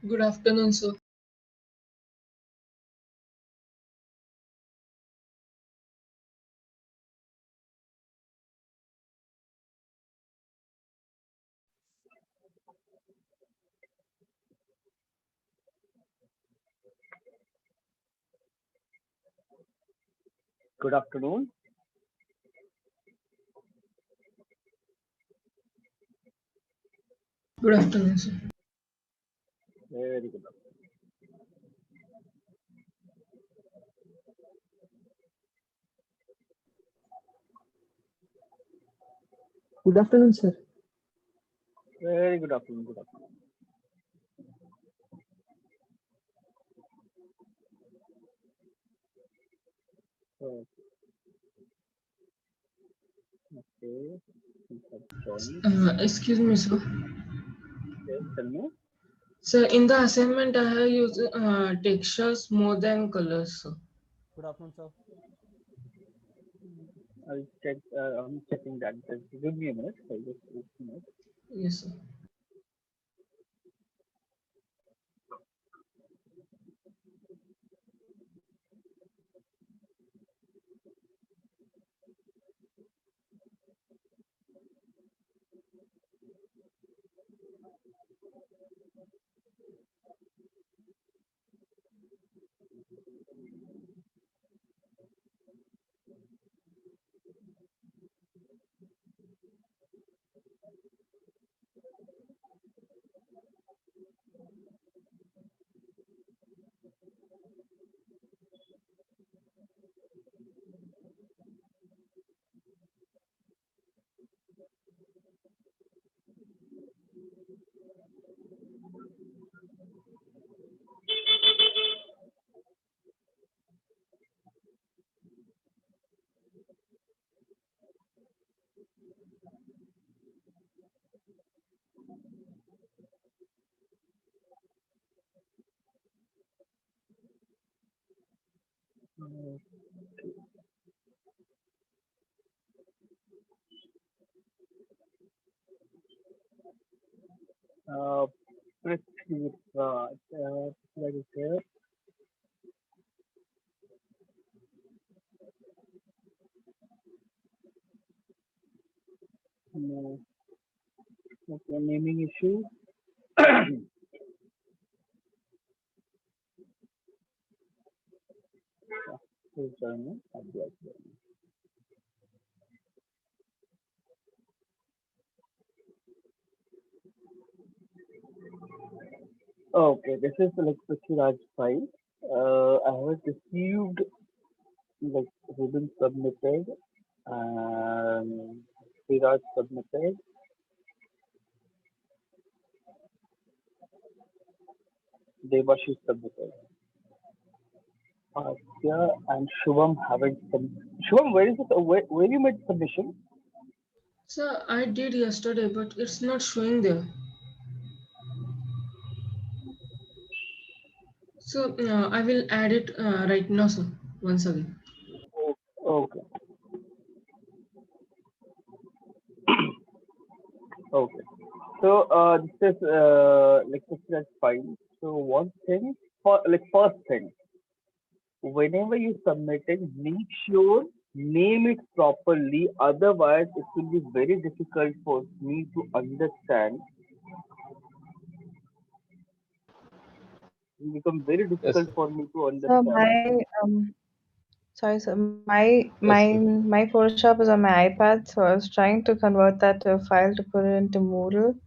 Good afternoon, sir. Good afternoon. Good afternoon, sir. Very good. Good afternoon, sir. Very good afternoon. Good afternoon. Okay. Okay. Excuse me, sir. Yes, tell me. Sir, in the assignment, I have used textures more than colors, sir. Good afternoon, sir. I'll check. I'm checking that. Just give me a minute. I'll just open it. Yes, sir. Uh, Pretty right. What is here? No. Okay, naming issue. Please join me. I'll be right there. Okay, this is like Prithviraj file. I have received like ribbon submitted and Prithviraj submitted. Devashi submitted. Yeah, and Shubham haven't Shubham, where is it? Where you made submission? Sir, I did yesterday, but it's not showing there. So I will add it right now, sir. Once again. Okay, okay. So this is like this is fine. So one thing for like first thing, whenever you submit it, make sure name it properly. Otherwise, it will be very difficult for me to understand. It will become very Yes, difficult sir. for me to So understand. Yes, sir. my Photoshop is on my iPad, so I was trying to convert that to a file to put it into Moodle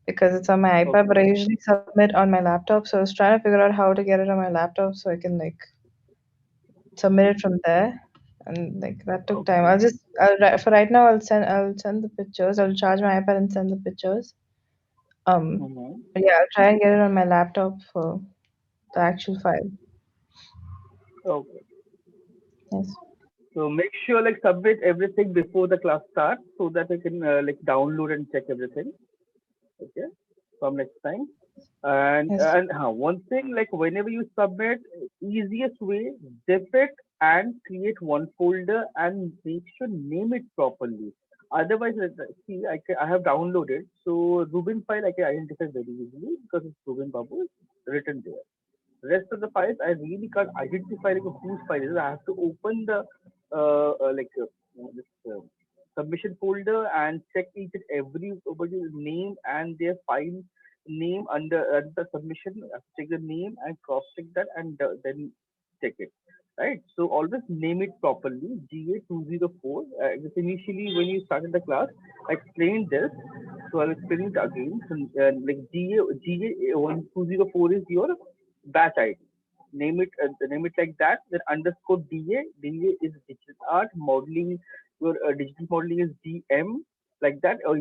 because it's on my iPad, but Okay, I usually submit on my laptop. So I was trying to figure out how to get it on my laptop so I can like submit it from there, and like that took time. okay. For right now I'll send the pictures. I'll charge my iPad and send the pictures. Mm-hmm. But yeah, I'll try and get it on my laptop for the actual file. Okay. Yes. So make sure like submit everything before the class starts so that I can like download and check everything. Okay, from next time. Yes. One thing like whenever you submit, easiest way, zip it and create one folder and make sure name it properly. Otherwise, see, I have downloaded. So Rubin file I can identify very easily because it's Rubin Babu is written there. Rest of the files I really can't identify like whose file is. I have to open the this submission folder and check each and everybody's name and their file name under the submission. I have to check the name and cross check that and then check it. Right. So always name it properly. GA204. Just initially when you started the class, I explained this. So I'll explain it again. So, like GA1204 is your batch ID. Name it like that. Then underscore DA. DA is digital art modeling. Your digital modeling is DM like that, or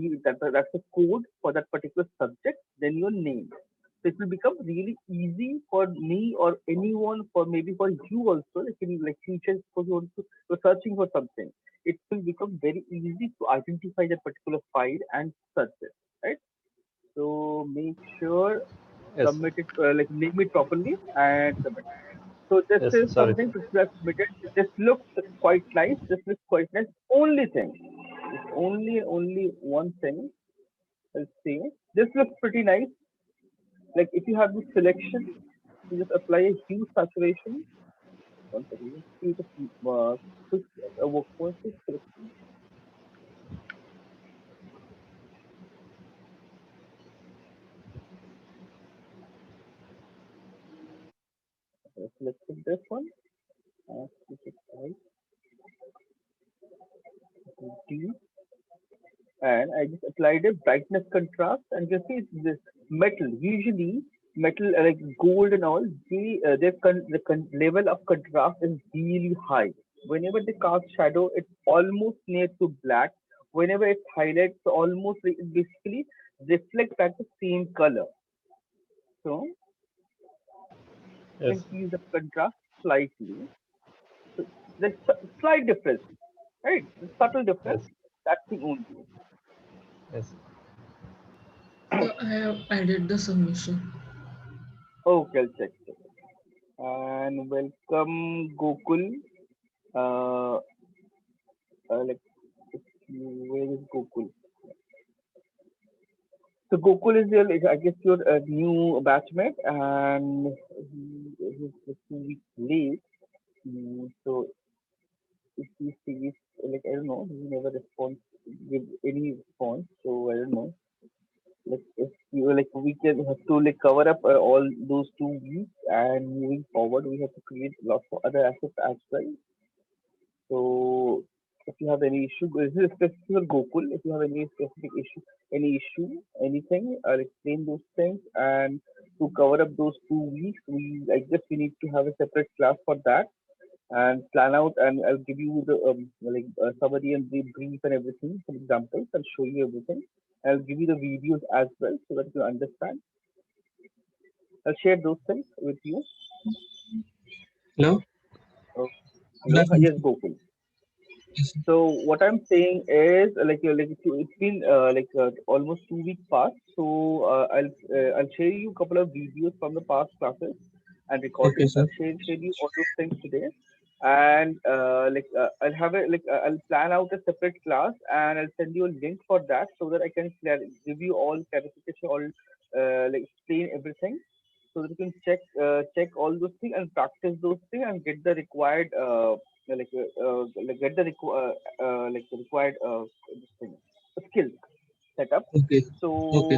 that's the code for that particular subject. Then your name. So it will become really easy for me or anyone, for maybe for you also. Like in like future, suppose you want to you're searching for something, it will become very easy to identify that particular file and search it. Right. So make sure Yes, submit it, like name it properly and submit. So this yes, is sorry. something which we have submitted. This looks quite nice. This looks quite nice. Only thing, it's only one thing. Let's see. This looks pretty nice. Like if you have this selection, you just apply a hue saturation. One second. Let's see the quick workforce selection. Let's pick this one. Click it right. D. And I just applied a brightness contrast, and you see it's this metal. Usually, metal like gold and all, level of contrast is really high. Whenever they cast shadow, it's almost near to black. Whenever it highlights, almost like it basically reflects back the same color. So Yes, increase the contrast slightly. So there's a slight difference, right? The subtle difference. yes, That's the only. yes, I have added the submission. Okay, I'll check. And welcome Gokul. Uh, like where is Gokul? So Gokul is your, like, I guess your new batchmate, and he's just 2 weeks late. So if he sees, like I don't know, he never responds, give any response. So I don't know. Like if you like, we can have to like cover up all those 2 weeks, and moving forward, we have to create lots of other assets as well. So if you have any issue, this is specific for Gokul. If you have any specific issue, anything, I'll explain those things. And to cover up those 2 weeks, I guess we need to have a separate class for that and plan out. And I'll give you the summary and the brief and everything. For example, I'll show you everything. I'll give you the videos as well so that you understand. I'll share those things with you. Hello? Oh, Good hello, afternoon. yes, Gokul. Yes, So what I'm saying is it's been almost 2 weeks past. So I'll share you a couple of videos from the past classes and okay, recordings. sir. I'll share you all those things today, and I'll have I'll plan out a separate class and I'll send you a link for that so that I can give you all clarification, all explain everything so that you can check all those things and practice those things and get the required get the required this thing, skills set up. Okay. Okay. So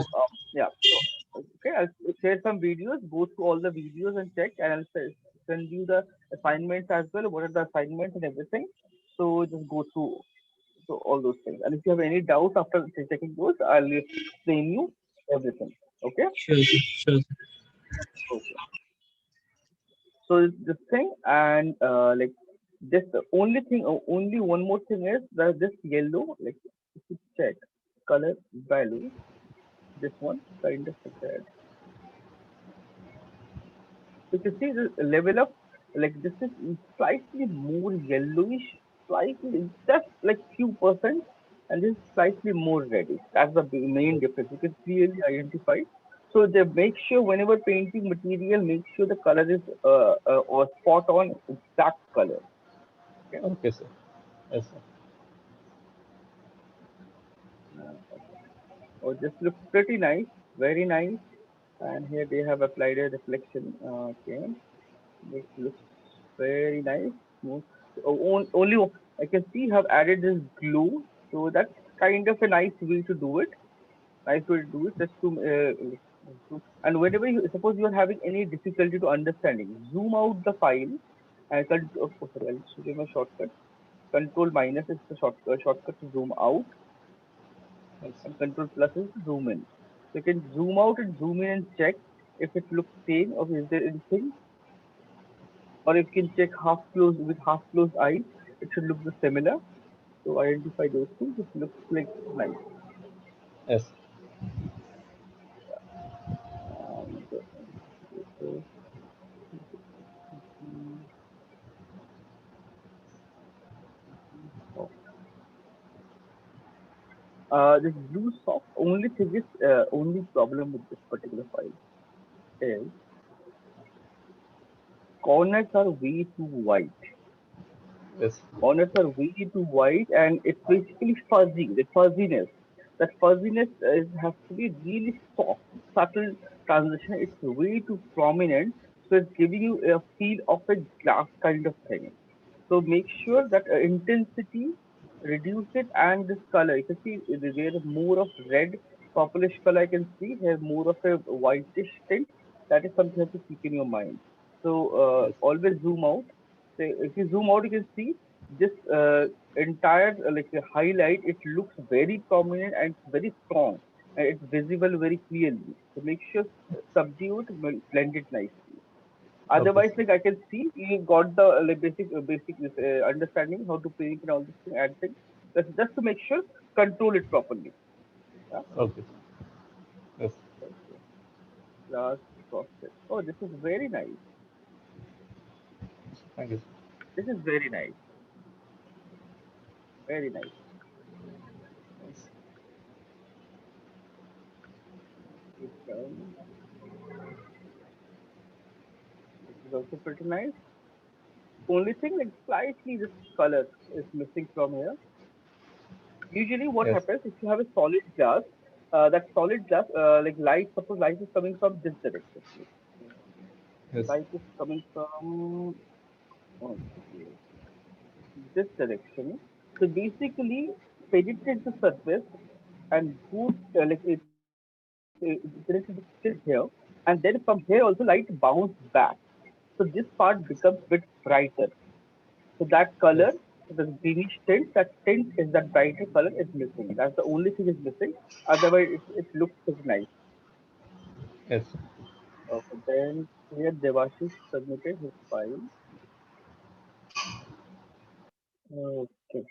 yeah, so okay, I'll share some videos, go through all the videos and check, and I'll send you the assignments as well. What are the assignments and everything? So just go through all those things. And if you have any doubts after checking those, I'll explain you everything. Okay. Sure, sir. Sure, sir. Okay. So this thing and this the only thing, only one more thing is that this yellow, like if you check color value, this one kind of like that. So you see the level of like this is slightly more yellowish, slightly just like few percent, and this is slightly more reddish. That's the main difference. You can clearly identify. So they make sure whenever painting material, make sure the color is or spot on exact color. Okay. okay, sir. Yes, sir. Oh, this looks pretty nice, very nice. And here they have applied a reflection. Okay, this looks very nice. Smooth. Only I can see you have added this glue, so that's kind of a nice way to do it. Nice way to do it, just and whenever you suppose you are having any difficulty to understanding, zoom out the file. And sorry, I'll show you my shortcut. Control minus is the shortcut to zoom out, Yes. and control plus is to zoom in. So you can zoom out and zoom in and check if it looks same or is there anything, or if you can check half closed with half closed eyes, it should look the similar. So identify those things. It looks like nice. Yes. And, so, this blue soft only thing is only problem with this particular file is corners are way too white. Yes. Corners are way too white, and it's basically fuzzy. The fuzziness, that fuzziness has to be really soft, subtle transition. It's way too prominent, so it's giving you a feel of a glass kind of thing. So make sure that intensity, reduce it, and this color. You can see there is more of red, purplish color. I can see here more of a whitish tint. That is something you have to keep in your mind. So Yes. always zoom out. So if you zoom out, you can see this entire like the highlight. It looks very prominent and it's very strong, and it's visible very clearly. So make sure subdue it, blend it nicely. Okay, Otherwise, sir. like I can see, you got the like basic understanding how to paint and all this thing, add things. Just to make sure control it properly. Yeah? Okay. Yes. Okay. Last process. Oh, this is very nice. Thank you. This is very nice. Very nice. Yes. This is also pretty nice. Only thing like slightly this color is missing from here. Usually, what Yes. happens if you have a solid glass, that solid glass, like light, suppose light is coming from this direction. Yes. Light is coming from okay, this direction. So basically, penetrate the surface and go like it till here, and then from here also light bounce back. So this part becomes bit brighter. So that color, Yes. the greenish tint, that tint is that brighter color is missing. That's the only thing is missing. Otherwise, it looks pretty nice. Yes. Okay, then here Devashish submitted his file. Okay.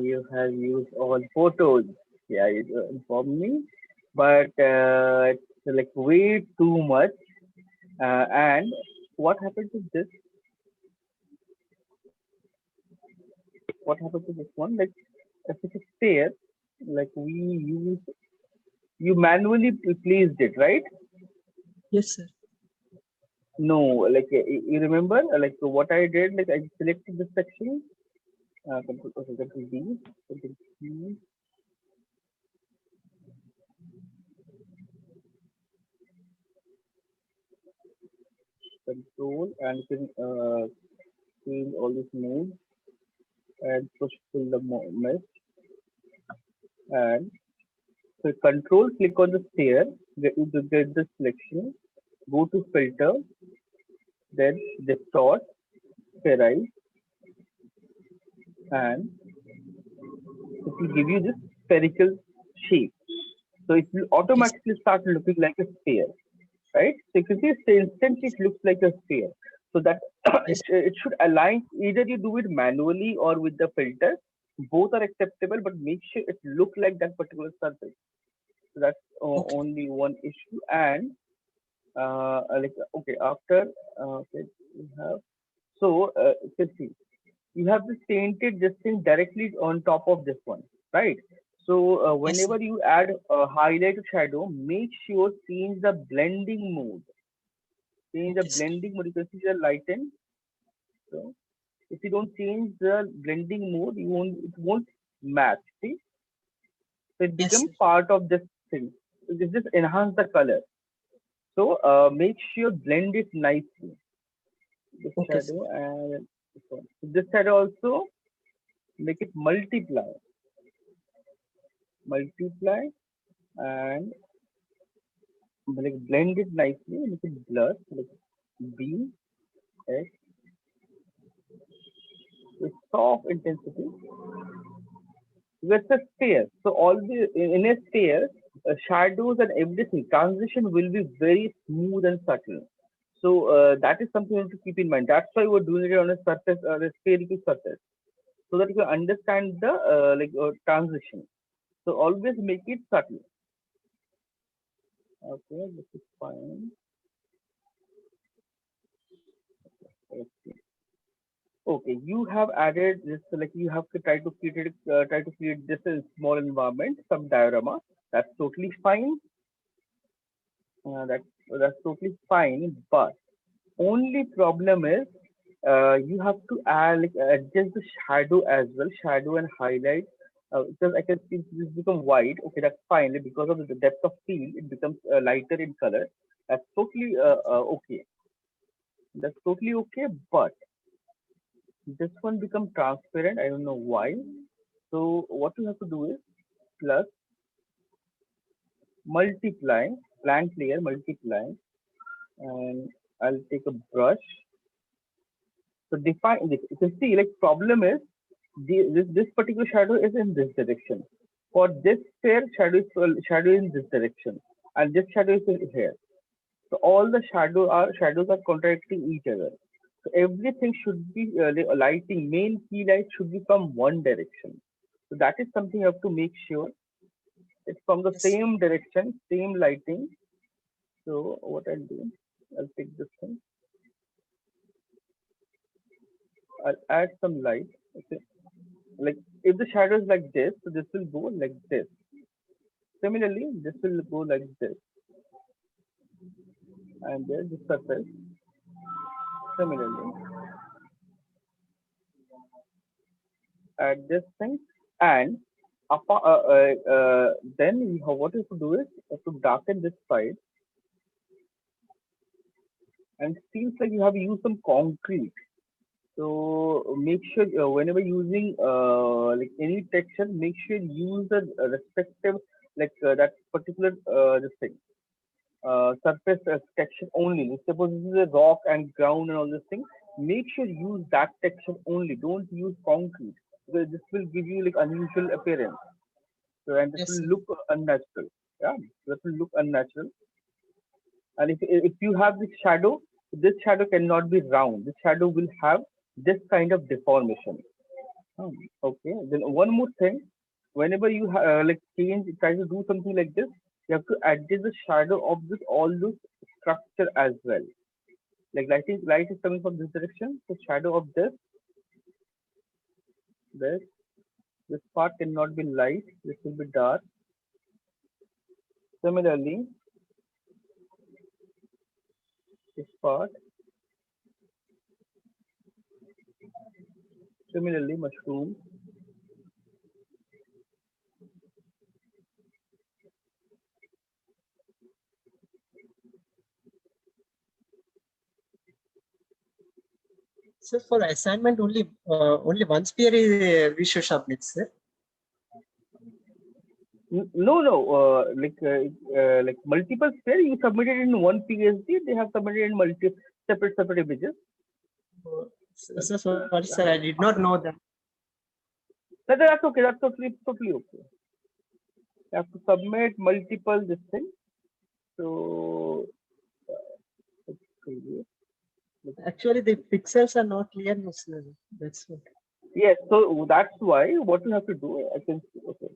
You have used all photos. Yeah, you informed me, but it's like way too much. And what happened to this? What happened to this one? Like, if it's a stair, like we use, you manually placed it, right? Yes, sir. No, like you remember, like what I did, like I selected this section, control D, control C, control, and you can change all these modes and push pull the mesh, and so control click on the stair, get the selection, go to filter, then distort, sterilize, and it will give you this spherical shape. So it will Yes. automatically start looking like a sphere, right? So you can see instantly it looks like a sphere. So that Yes. it should align. Either you do it manually or with the filter. Both are acceptable, but make sure it look like that particular surface. So that's Okay. only one issue. And like okay, after okay, we have so you can see you have this painted this thing directly on top of this one, right? So Yes, sir. whenever you add a highlight or shadow, make sure change the blending mode. Change the Okay, sir. blending mode. You can see the lighten. So If you don't change the blending mode, it won't match. See, so it Yes, becomes sir. part of this thing. It just enhance the color. So make sure blend it nicely. This Okay, sir. shadow and this one. This shadow also make it multiply, and like blend it nicely, make it blur, like B X with soft intensity. With a sphere, so all the in a sphere, shadows and everything transition will be very smooth and subtle. So that is something you have to keep in mind. That's why we're doing it on a surface or a spherical surface, so that you can understand the transition. So always make it subtle. Okay, this is fine. Okay. Okay, you have added this, like you have to try to create this in small environment, some diorama. That's totally fine. That's totally fine. But only problem is you have to add like adjust the shadow as well, shadow and highlight. Because I can see this become white. Okay, that's fine. Because of the depth of field, it becomes lighter in color. That's totally okay. That's totally okay. But this one becomes transparent. I don't know why. So what you have to do is plus multiply blank layer multiply, and I'll take a brush. So define this. You can see like problem is this particular shadow is in this direction. For this pair, shadow in this direction, and this shadow is in here. So all the shadows are contradicting each other. So everything should be lighting. Main key light should be from one direction. So that is something you have to make sure it's from the Yes. same direction, same lighting. So what I'll do, I'll take this thing. I'll add some light. Okay. Like if the shadow is like this, so this will go like this. Similarly, this will go like this, and there's the surface. Similarly, add this thing, and then what you have to do is you have to darken this side, and it seems like you have used some concrete. So make sure whenever using like any texture, make sure you use the respective that particular this thing surface texture only. Suppose this is a rock and ground and all this thing, make sure you use that texture only. Don't use concrete, because this will give you like unusual appearance. So and this Yes, will sir. look unnatural. Yeah, this will look unnatural. And if you have this shadow cannot be round. This shadow will have this kind of deformation. Okay. Then one more thing, whenever you like try to do something like this, you have to adjust the shadow of this all this structure as well. Like light is coming from this direction, the shadow of this this part cannot be light. This will be dark. Similarly, this part. Similarly, mushroom. Sir, for assignment only one sphere is we should submit, sir. No. Like multiple sphere, you submitted in one PSD. They have submitted in separate images. Sorry, sir, I did not know that. That's okay. That's totally okay. You have to submit multiple this thing. So okay. Actually, the pixels are not clear, sir. That's what. Yes, so that's why what you have to do. I can see, okay,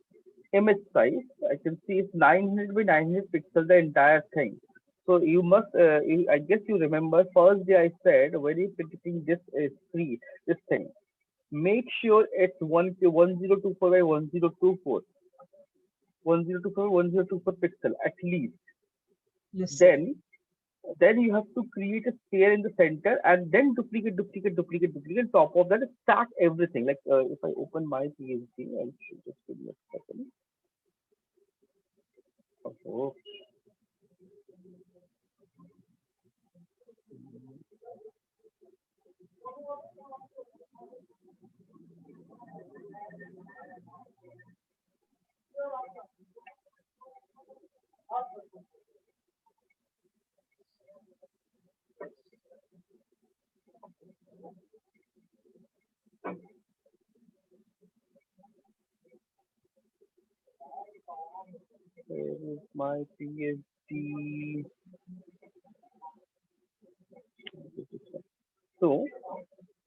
image size. I can see it's 900 by 900 pixels the entire thing. So you must. I guess you remember first day I said when you picking this is free this thing. Make sure it's 1024 by 1024. 1024 1024 pixel at least. Yes, sir. Then Then you have to create a sphere in the center and then duplicate, top of that, stack everything. Like if I open my PhD, I should just give me a second. Oh, where is my PhD? So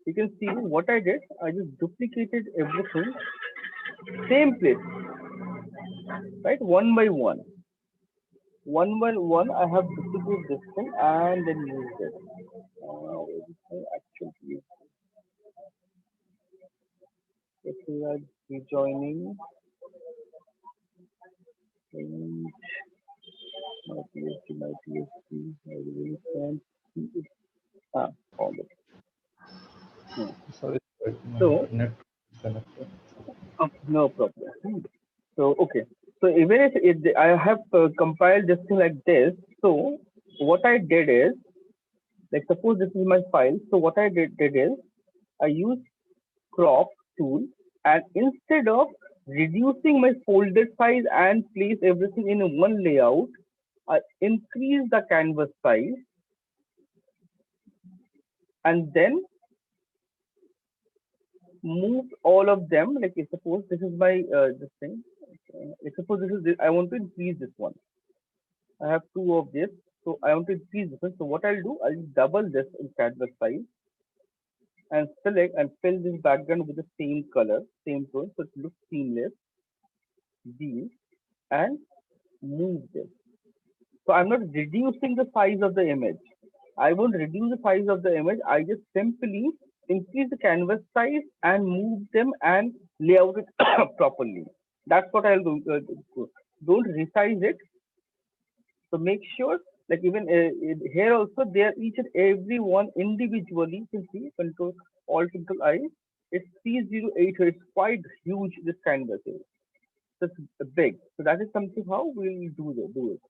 you can see what I did. I just duplicated everything, same place, right? One by one. One by one, I have duplicated this thing and then used it. Actually, if we are rejoining my PhD, I really can't see it. Found it. Sorry, So, net connected. no problem. So, okay. So, even if I have compiled this thing like this, so what I did is, like, suppose this is my file. So, what I did is, I used crop tool, and instead of reducing my folder size and place everything in one layout, I increase the canvas size and then move all of them. Like suppose this is my this thing. Like suppose this is this, I want to increase this one. I have two of this, so I want to increase this one. So what I'll do, I'll double this in canvas size and select and fill this background with the same color, same tone, so it looks seamless. These and move this. So I'm not reducing the size of the image. I won't reduce the size of the image. I just simply increase the canvas size and move them and lay out it properly. That's what I'll do. Don't resize it. So make sure, like even here also, they are each and every one individually. You can see Control Alt Control I. It's C08. It's quite huge. This canvas is. That's big. So that is something how we'll do it.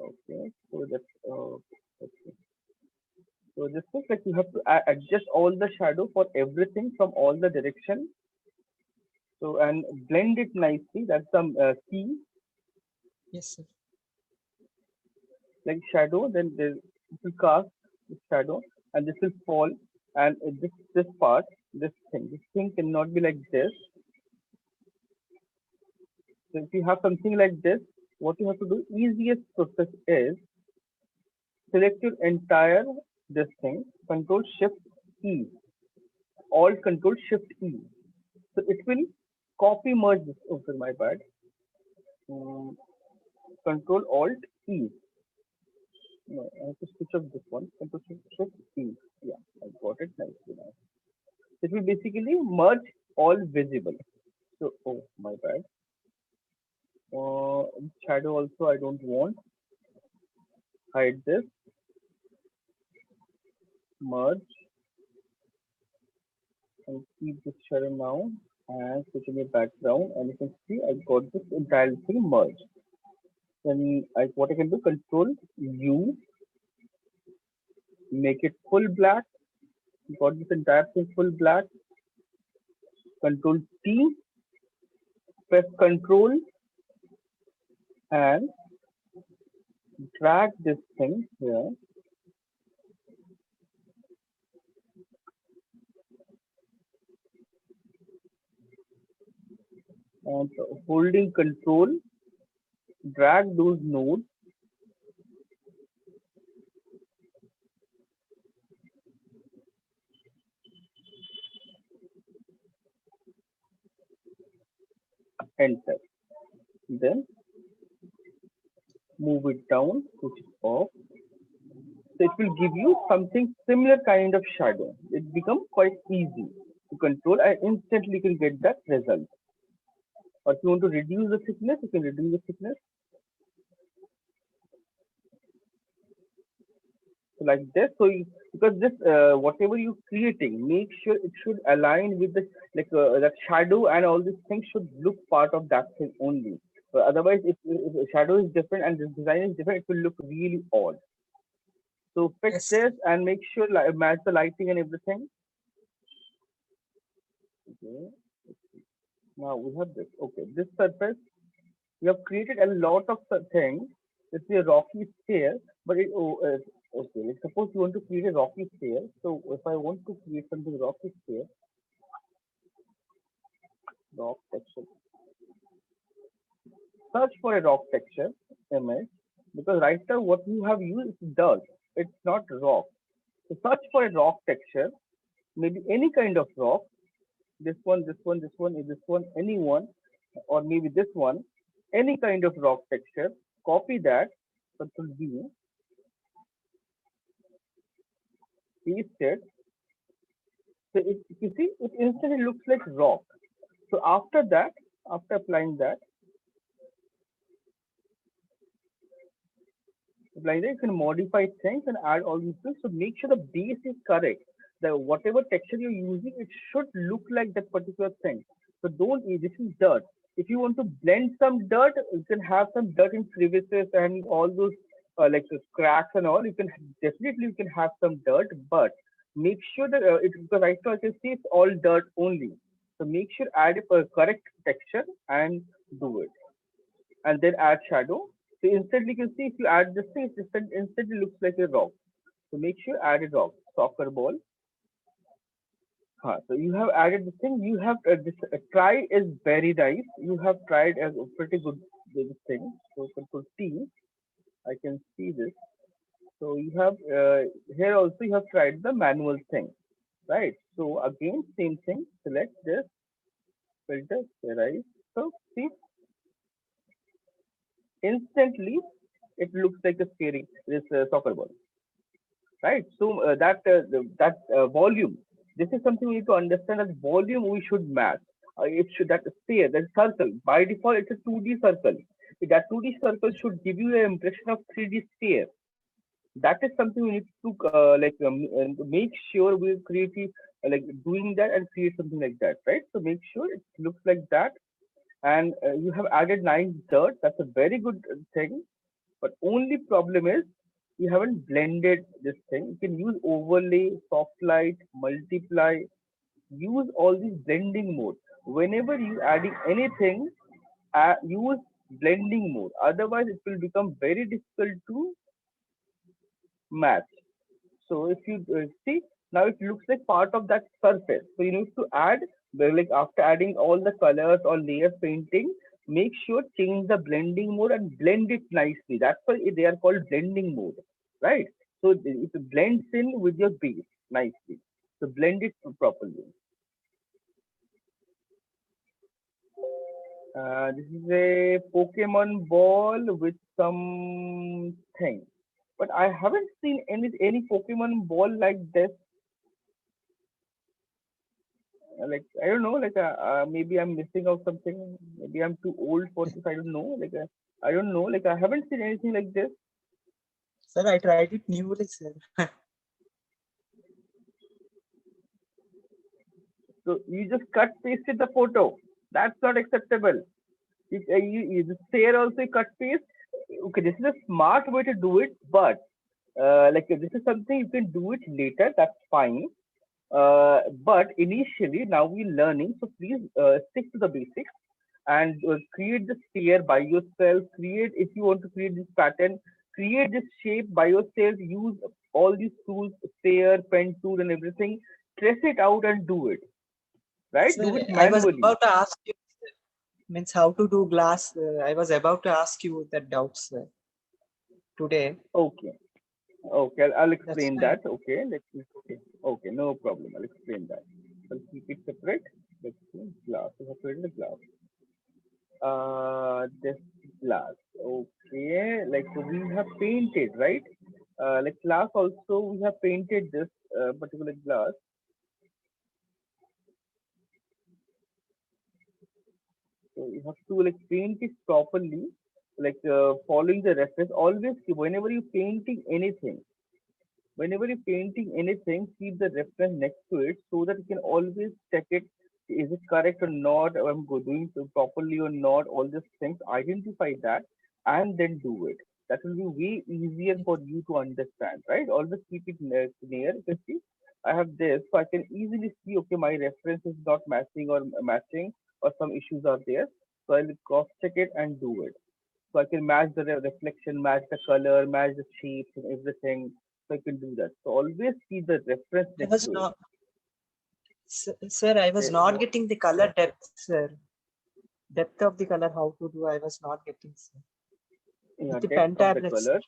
Okay, so that's okay. So this is like you have to adjust all the shadow for everything from all the direction. So and blend it nicely. That's some key. Yes, sir. Like shadow, then this will cast the shadow, and this will fall, and this part, this thing cannot be like this. So if you have something like this, what you have to do, easiest process is select your entire this thing, Control Shift E, Alt Control Shift E. So it will copy merge this. Okay, my bad. Control Alt E. No, I have to switch up this one. Control Shift E. Yeah, I got it nicely now. It will basically merge all visible. So, oh my bad. Shadow also I don't want. Hide this. Merge and keep this shadow now and switch in the background, and you can see I got this entire thing merged. Then what I can do, Control U, make it full black. Got this entire thing full black. Control T, press Control and drag this thing here. And holding Control, drag those nodes. Enter. Then move it down, switch it off. So it will give you something similar kind of shadow. It becomes quite easy to control and instantly you can get that result. Or if you want to reduce the thickness, you can reduce the thickness. So like this, so because this whatever you're creating, make sure it should align with the that shadow and all these things should look part of that thing only. Otherwise, if the shadow is different and the design is different, it will look really odd. So fix Yes. this and make sure match the lighting and everything. Okay. Now we have this. Okay, this surface we have created a lot of things. This is a rocky sphere, but okay. Like suppose you want to create a rocky sphere. So if I want to create something rocky sphere, rock texture. Search for a rock texture image because right now what you have used is dirt. It's not rock. So search for a rock texture, maybe any kind of rock. This one, this one, this one, this one, any one, or maybe this one, any kind of rock texture. Copy that, Control V, paste it. So you see, it instantly looks like rock. So after that, after applying that, you can modify things and add all these things. So make sure the base is correct. The whatever texture you're using, it should look like that particular thing. So don't. This is dirt. If you want to blend some dirt, you can have some dirt in crevices and all those cracks and all. You can definitely you can have some dirt, but make sure that it's because right now I can see it's all dirt only. So make sure add a correct texture and do it, and then add shadow. So instantly you can see if you add this thing, it instantly looks like a rock. So make sure add a rock, soccer ball. So you have added this thing. You have this try is very nice. You have tried a pretty good this thing. So Control T, I can see this. So you have here also you have tried the manual thing, right? So again same thing. Select this filter, erase. So see instantly it looks like a scary this soccer ball, right? So that volume, this is something we need to understand, that volume we should match. It should, that sphere, that circle, by default it's a 2D circle. That 2D circle should give you an impression of 3D sphere. That is something we need to and make sure we create doing that and create something like that, right? So make sure it looks like that. And you have added nice dirt. That's a very good thing, but only problem is you haven't blended this thing. You can use overlay, soft light, multiply, use all these blending mode. Whenever you adding anything, use blending mode. Otherwise, it will become very difficult to match. So if you see, now it looks like part of that surface. So you need to add, like after adding all the colors or layer painting, make sure change the blending mode and blend it nicely. That's why they are called blending mode, right? So it blends in with your base nicely. So blend it properly. This is a Pokemon ball with some thing, but I haven't seen any Pokemon ball like this. Like I don't know, maybe I'm missing out something. Maybe I'm too old for this. I don't know. I don't know. Like I haven't seen anything like this. Sir, I tried it newly, sir. So you just cut pasted the photo. That's not acceptable. You share also cut paste. Okay, this is a smart way to do it, but this is something you can do it later. That's fine. But initially, now we're learning. So please stick to the basics and create the sphere by yourself. Create, if you want to create this pattern, create this shape by yourself. Use all these tools, sphere, pen tool, and everything. Trace it out and do it. Right? Sir, Do it I was manually. about to ask you, means how to do glass. I was about to ask you that doubt, sir, today. Okay. Okay, I'll That's explain fine. that. Okay, okay. Okay, no problem. I'll explain that. I'll keep it separate. Let's see. Glass. Separate the glass. This glass. Okay, like we have painted, right? Like glass also we have painted this particular glass. So you have to like paint it properly. following the reference. Always whenever you're painting anything, keep the reference next to it so that you can always check it. Is it correct or not? Or I'm doing it properly or not? All these things, identify that and then do it. That will be way easier for you to understand, right? Always keep it near. You can see, I have this, so I can easily see, okay, my reference is not matching, or some issues are there. So I'll cross check it and do it. So I can match the reflection, match the color, match the shapes and everything. So I can do that. So always keep the reference I next was to it. not, sir, I was not getting the color depth, sir. Depth of the color, how to do, I was not getting, sir. Yeah, With the depth pen of the tablets. color.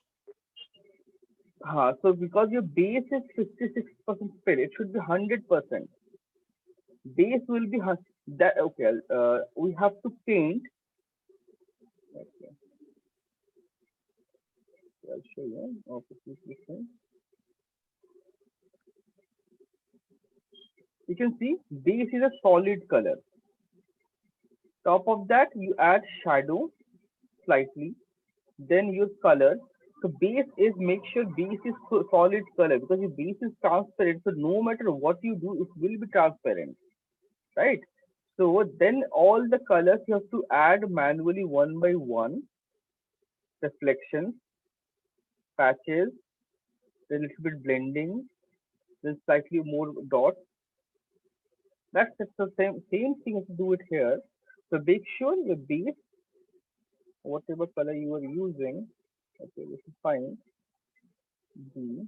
So because your base is 56% fill, it should be 100%. Base will be that. Okay, we have to paint. Okay, I'll show you. Okay, please listen. You can see base is a solid color. Top of that, you add shadow slightly, then your color. So base is, make sure base is solid color, because your base is transparent. So no matter what you do, it will be transparent, right? So then all the colors you have to add manually one by one. Reflections, patches, then a little bit blending, then slightly more dots. That's it. So same thing as to do it here. So make sure your base, whatever color you are using, okay, this is fine. B.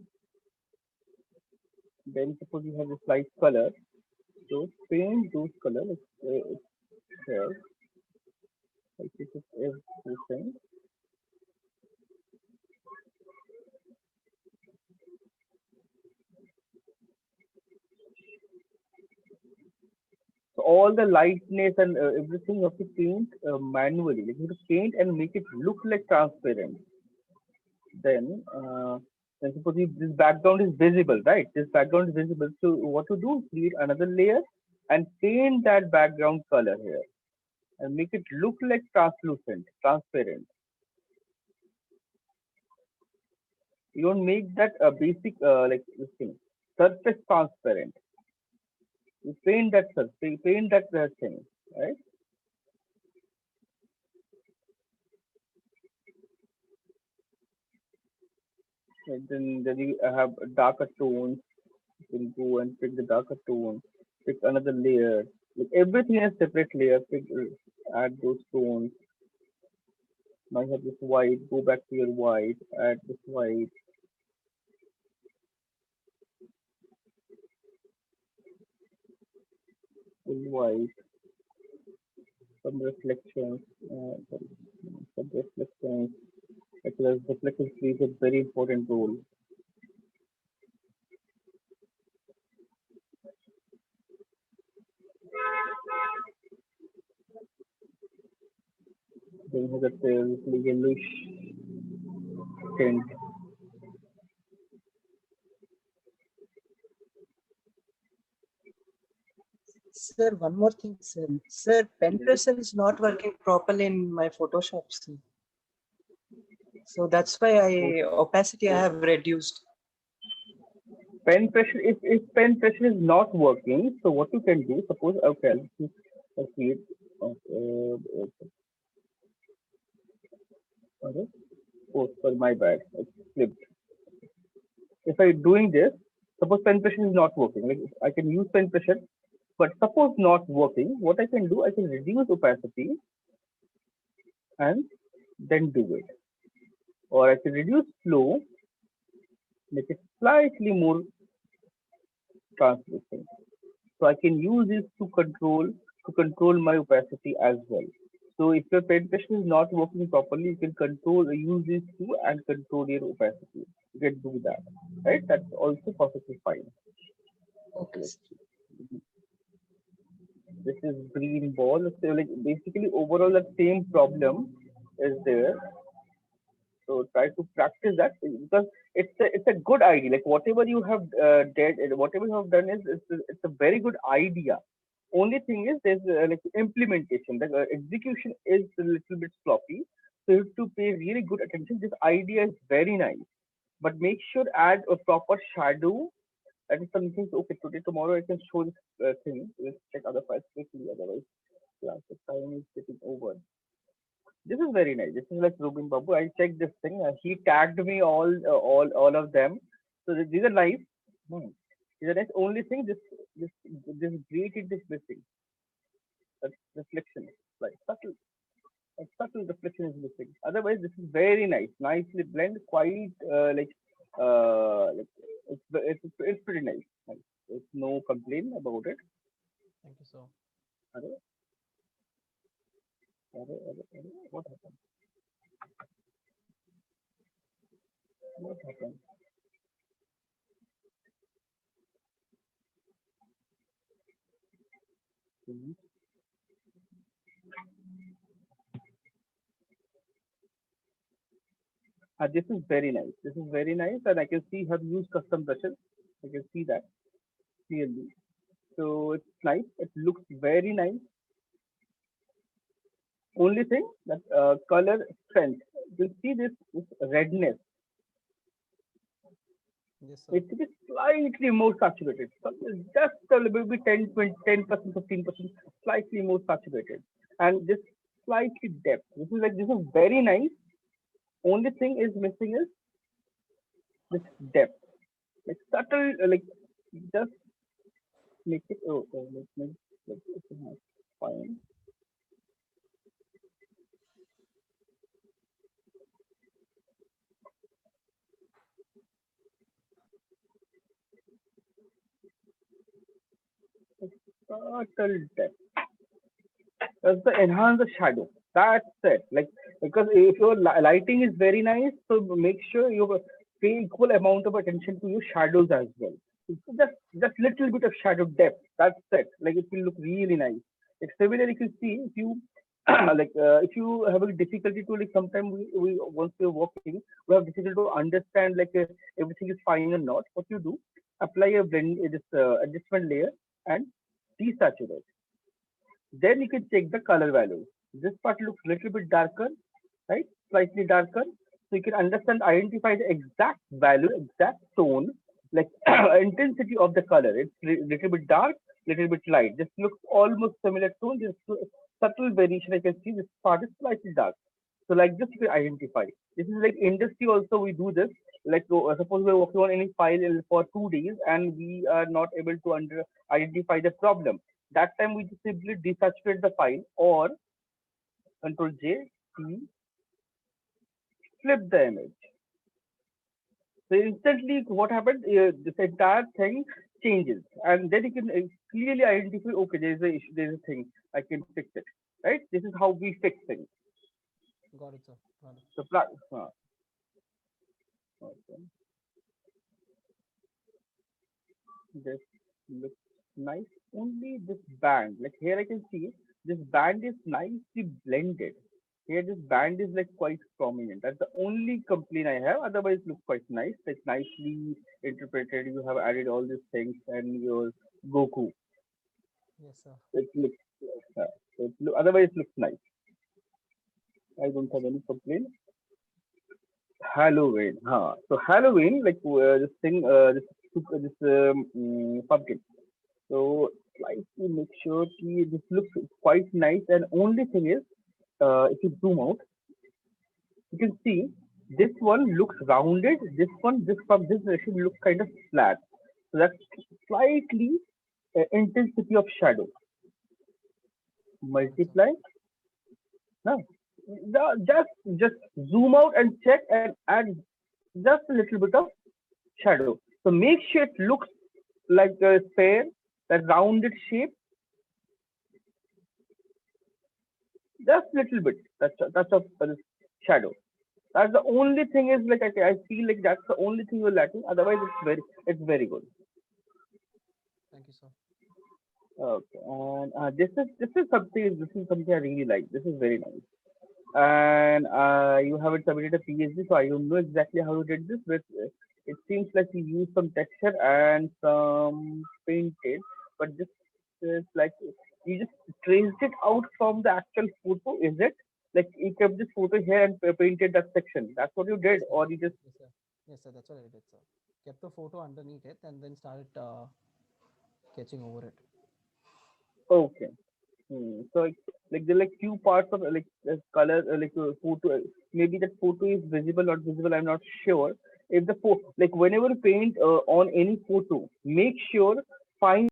Then suppose you have this light color, so paint those colors here. Like this is everything. So all the lightness and everything you have to paint manually. Like you have to paint and make it look like transparent. Then suppose if this background is visible, right? This background is visible. So what to do? Create another layer and paint that background color here and make it look like translucent, transparent. You don't make that basic like this thing surface transparent. You paint that surface, paint that thing, right? And then you have darker tones. You can go and pick the darker tone, pick another layer. Like everything has separate layer. Add those tones. Now you have this white. Go back to your white. Add this white. Full white. Some reflections. Sorry, some reflections. Because reflections plays a very important role. Then you have that yellowish tint. Sir, one more thing, sir. Sir, pen pressure is not working properly in my Photoshop, sir. So that's why opacity I have reduced. Pen pressure, if pen pressure is not working, so what you can do, suppose, okay, let's see it. Okay. Oh, sorry, my bad. It's flipped. If I'm doing this, suppose pen pressure is not working. Like I can use pen pressure, but suppose not working, what I can do, I can reduce opacity and then do it. Or I can reduce flow, make it slightly more translucent. So I can use this to control my opacity as well. So if your pen pressure is not working properly, you can use these two and control your opacity. You can do that, right? That's also perfectly fine. Okay. This is green ball. So like basically overall the same problem is there. So try to practice that, because it's a good idea. Like whatever you have whatever you have done is it's a very good idea. Only thing is there's like implementation. The execution is a little bit sloppy. So you have to pay really good attention. This idea is very nice, but make sure add a proper shadow. That is something. Okay, today, tomorrow I can show this thing. Let's check other files quickly. Otherwise, class the time is getting over. This is very nice. This is like Rubin Babu. I checked this thing. He tagged me all of them. So these are nice. Hmm. These are nice. Only thing this this graded is missing. That reflection, like subtle, a subtle reflection is missing. Otherwise, this is very nice. Nicely blend. Quite like it's pretty nice. Nice. There's no complaint about it. Thank you, sir. Arre, what happened? What happened? Mhm. This is very nice. This is very nice, and I can see you have used custom brushes. I can see that clearly. So it's nice. It looks very nice. Only thing that color strength. You see this redness. Yes, sir. It is slightly more saturated. So it's just a little bit 10%, 15%, slightly more saturated. And this slightly depth. This is very nice. Only thing is missing is this depth. Like subtle, like just make it. Let me fine. Subtle depth. That's the enhance the shadow. That's it. Like because if your lighting is very nice, so make sure you pay equal amount of attention to your shadows as well. So just little bit of shadow depth. That's it. Like it will look really nice. It's similar if you see if you like if you have a difficulty to like sometimes we once we're working we have difficulty to understand like everything is fine or not. What you do? Apply a blend this adjustment layer and desaturate. Then you can check the color value. This part looks a little bit darker, right? Slightly darker. So you can understand, identify the exact value, exact tone, like intensity of the color. It's little bit dark, little bit light. This looks almost similar tone. This subtle variation I can see. This part is slightly dark. So like this you can identify. This is like industry also we do this. Like suppose we're working on any file for 2 days and we are not able to identify the problem. That time we just simply desaturate the file or Control J, T, flip the image. So instantly what happened? This entire thing changes, and then you can clearly identify. Okay, there is a issue. There is a thing. I can fix it. Right? This is how we fix things. Got it, sir. Got it. So okay. This looks nice. Only this band, like here I can see this band is nicely blended. Here this band is like quite prominent. That's the only complaint I have. Otherwise, it looks quite nice. It's nicely interpreted. You have added all these things and your Goku. Yes, sir. It looks otherwise it looks nice. I don't have any complaint. Halloween, huh? So Halloween, like this thing, this pumpkin. So slightly make sure this looks quite nice. And only thing is, if you zoom out, you can see this one looks rounded. This from this direction looks kind of flat. So that's slightly intensity of shadow. Multiply. No, just zoom out and check and add just a little bit of shadow. So make sure it looks like a sphere, that rounded shape. Just little bit. That's a shadow. That's the only thing is like I feel like that's the only thing you're lacking. Otherwise, it's very good. Thank you, sir. Okay, and this is something I really like. This is very nice. And you haven't submitted a PhD, so I don't know exactly how you did this, but it seems like you used some texture and some painted, but this is like you just traced it out from the actual photo, is it? like you kept this photo here and painted that section. That's what you did, Yes, or you just yes, sir. Yes, sir. That's what I did, sir. Kept the photo underneath it and then started sketching over it. okay. So like there are like few parts of like color photo. Maybe that photo is visible, not visible. I'm not sure. If the like whenever you paint on any photo, make sure find